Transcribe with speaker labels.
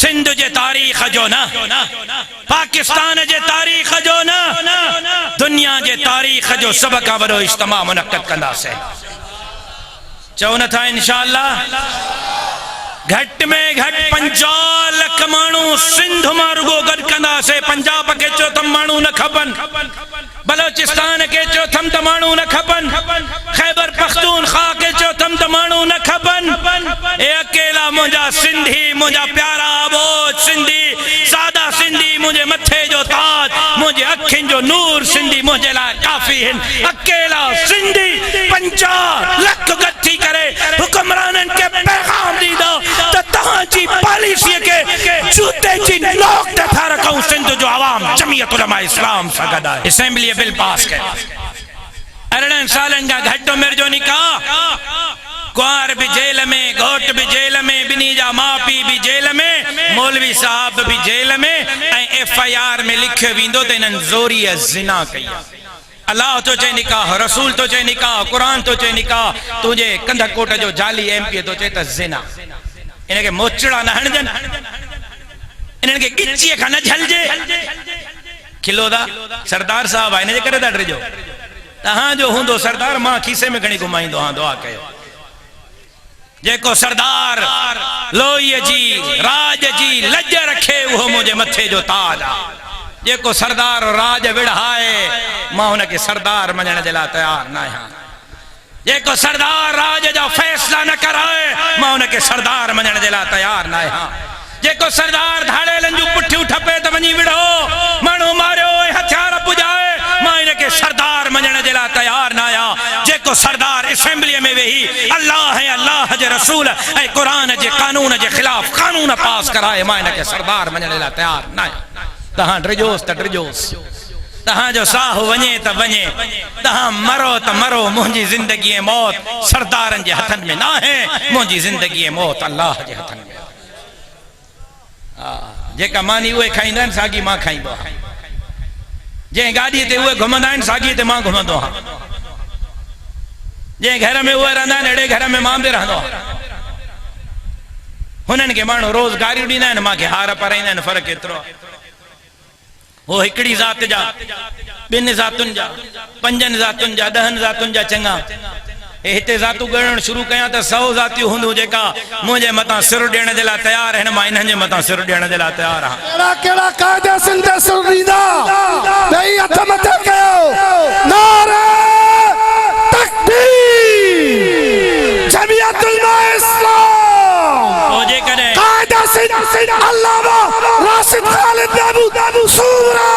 Speaker 1: सिंध जे तारीख़ जो न, पाकिस्तान जे तारीख़ जो न, दुनिया जे तारीख़ जो सब का वॾो इज्तिमा मुनक़द कंदासीं। चओ नथा इंशाअल्लाह। घट में घट 50 लख माण्हू सिंध मां रुगो गॾु कंदासीं। पंजाब के चो त माण्हू न खपनि, बलोचिस्तान के चो थम त माण्हू न खपनि, खैबर पख्तूनख्वा के चो थम त माण्हू न खपनि। ए अकेला मुंहिंजा सिंधी, मुंहिंजा प्यारा आबोज सिंधी, सादा सिंधी, मुंहिंजे मथे जो ताज, मुंहिंजे अखियुनि जो नूर सिंधी मुंहिंजे लाइ काफ़ी आहिनि। अकेला सिंधी 50 लख गॾु थी करे हुक्मराननि खे पैगाम ॾींदो त तव्हांजी पॉलिसीअ खे जूते जी नोक ते था रखूं। सिंध जो आवाम जमीयत उलमा इस्लाम सां गॾु आहे। असेंबली बिल पास कयो। 18 सालनि खां घटि उमिरि जो निकाह, कुंवार भी जेल में, घोट भी जेल में, बिनी जा माउ पीउ भी जेल में, मौलवी साहब भी जेल में, ऐं FIR में लिखियो वेंदो त इन्हनि ज़ोरीअ ज़िना कई। अल्लाह तो चए निकाह, रसूल तो चए निकाह, कुरान तो चए निकाह, तुझे कंध कोट जो जाली MP तो चए त ज़िना। इनके मोचड़ा न हणजन, इनके गिच्चीअ खां न झलजे। खिलो दा सरदार साहब आहे, इनजे करे था डरिजो। तहां जो हूंदो सरदार, मां खीसे में खणी घुमाईंदो हां। दुआ कयो। जेको सरदार लोईअ जी राज जी लज रखे वो मुझे मथे जो ताज आ। जेको सरदार राज विढ़ाए मां हुनखे सरदार मञण जे लाइ तयार न आहियां। जेको सरदार राज जो फैसला न कराए मां हुनखे सरदार मञण जे लाइ तयार न आहियां। जेको सरदार धाड़ेलनि जूं पुठियूं ठपे त वञी विढ़ो, माण्हू मारियो ऐं हथियार पुॼाए, मां हिनखे सरदार मञण जे लाइ तयार न आहियां। जेको सरदार असेंबलीअ में वेही अल्लाह ऐं अल्लाह जे रसूल ऐं क़ुरान जे कानून जे ख़िलाफ़ कानून पास कराए, मां हिनखे सरदार मञण जे लाइ तयार न आहियां। तहां ड्रिजोस त ड्रिजोस, तहां जो साह वञे त वञे, तहां मरो त मरो। मुंहिंजी ज़िंदगी मौत सरदारनि जे हथनि में न आहे, मुंहिंजी ज़िंदगी मौत अल्लाह जे हथनि में। जेका मानी उहे खाईंदा आहिनि, साॻी मां खाईंदो आहियां। जंहिं गाॾीअ ते उहे घुमंदा आहिनि, साॻी ते मां घुमंदो आहियां। जंहिं घर में उहे रहंदा आहिनि, अहिड़े घर में मां बि रहंदो आहियां। हुननि खे माण्हू रोज़गारियूं ॾींदा आहिनि, मूंखे हार पाराईंदा आहिनि। फ़र्क़ु एतिरो आहे, वो हिकिड़ी ज़ात जा, 2 ज़ातुनि जा, 5 ज़ातुनि जा, 10 ज़ातुनि जा चङा। हिते ज़ातूं ॻणणु शुरू कयां त 100 ज़ातियूं हूंदियूं जेका मुंहिंजे मथां सिर ॾियण जे लाइ तयार आहिनि। मां इन्हनि जे मथां सिर ॾियण जे लाइ तयार आहियां।
Speaker 2: कहिड़ा क़ाइदा सिंध सिर ॾींदा, ॿई हथ मथे कयो। नारे तकबीर, जमीयत उलमा इस्लाम।
Speaker 1: ओ जेकॾहिं
Speaker 2: क़ाइदा सिंध अल्लामा राशिद खालिद महमूद सूरा